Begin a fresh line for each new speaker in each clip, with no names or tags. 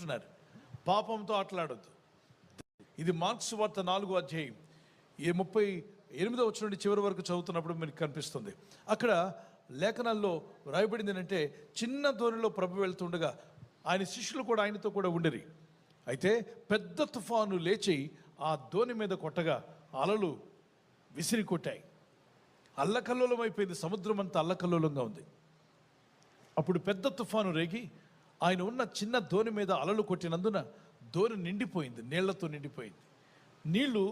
ఆడుకుంటున్నారు. పాపంతో ఆటలాడొద్దు. ఇది మార్క్స్ వార్త 4వ అధ్యాయం 38వ వచనం నుండి చివరి వరకు చదువుతున్నప్పుడు మీకు కనిపిస్తుంది. అక్కడ లేఖనాల్లో రాయబడింది ఏంటంటే, చిన్న ధోనిలో ప్రభు వెళ్తుండగా ఆయన శిష్యులు కూడా ఆయనతో కూడా ఉండిరి. అయితే పెద్ద తుఫాను లేచి ఆ ధోని మీద కొట్టగా అలలు విసిరి కొట్టాయి. అల్లకల్లోలం అయిపోయింది. సముద్రం అంతా అల్లకల్లోలంగా ఉంది. అప్పుడు పెద్ద తుఫాను రేగి ఆయన ఉన్న చిన్న ధోని మీద అలలు కొట్టినందున ధోని నిండిపోయింది, నీళ్లతో నిండిపోయింది. నీళ్లు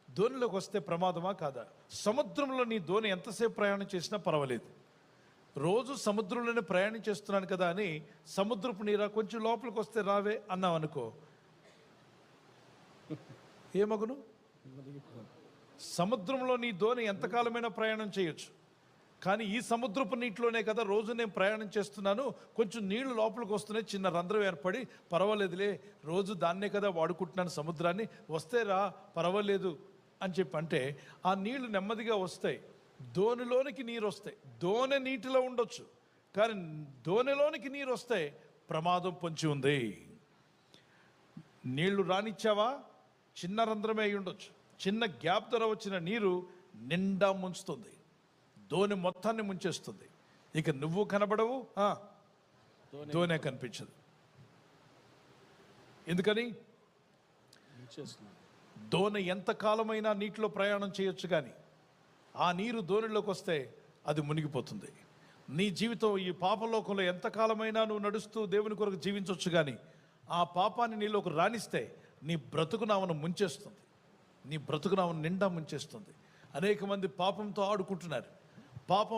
ధోనిలోకి వస్తే ప్రమాదమా కాదా? సముద్రంలో నీ ధోని ఎంతసేపు ప్రయాణం చేసినా పర్వాలేదు. రోజు సముద్రంలోనే ప్రయాణం చేస్తున్నాను కదా అని సముద్రపు నీరా కొంచెం లోపలికి వస్తే రావే అన్నాం అనుకో, ఏమగును? సముద్రంలో నీ ధోని ఎంతకాలమైనా ప్రయాణం చేయొచ్చు. కానీ ఈ సముద్రపు నీటిలోనే కదా రోజు నేను ప్రయాణం చేస్తున్నాను, కొంచెం నీళ్లు లోపలికి వస్తున్నాయి, చిన్న రంధ్రం ఏర్పడి పర్వాలేదులే, రోజు దాన్నే కదా వాడుకుంటున్నాను సముద్రాన్ని, వస్తే రా పర్వాలేదు అని చెప్పి అంటే ఆ నీళ్లు నెమ్మదిగా వస్తాయి. ధోనిలోనికి నీరు వస్తాయి. ధోని నీటిలో ఉండొచ్చు, కానీ ధోనిలోనికి నీరు వస్తే ప్రమాదం పొంచి ఉంది. నీళ్లు రానిచ్చావా, చిన్న రంధ్రమే అయి ఉండొచ్చు, చిన్న గ్యాప్ ద్వారా వచ్చిన నీరు నిండా ముంచుతుంది, ధోని మొత్తాన్ని ముంచేస్తుంది. ఇక నువ్వు కనబడవు, ధోనే కనిపించదు. ఎందుకని? ధోని ఎంతకాలమైనా నీటిలో ప్రయాణం చేయొచ్చు, కానీ ఆ నీరు ధోనిలోకి వస్తే అది మునిగిపోతుంది. నీ జీవితం ఈ పాపలోకంలో ఎంతకాలమైనా నువ్వు నడుస్తూ దేవుని కొరకు జీవించవచ్చు, కానీ ఆ పాపాన్ని నీలోకి రాణిస్తే నీ బ్రతుకునామను ముంచేస్తుంది, నీ బ్రతుకునామను నిండా ముంచేస్తుంది. అనేక మంది పాపంతో ఆడుకుంటున్నారు. పాపం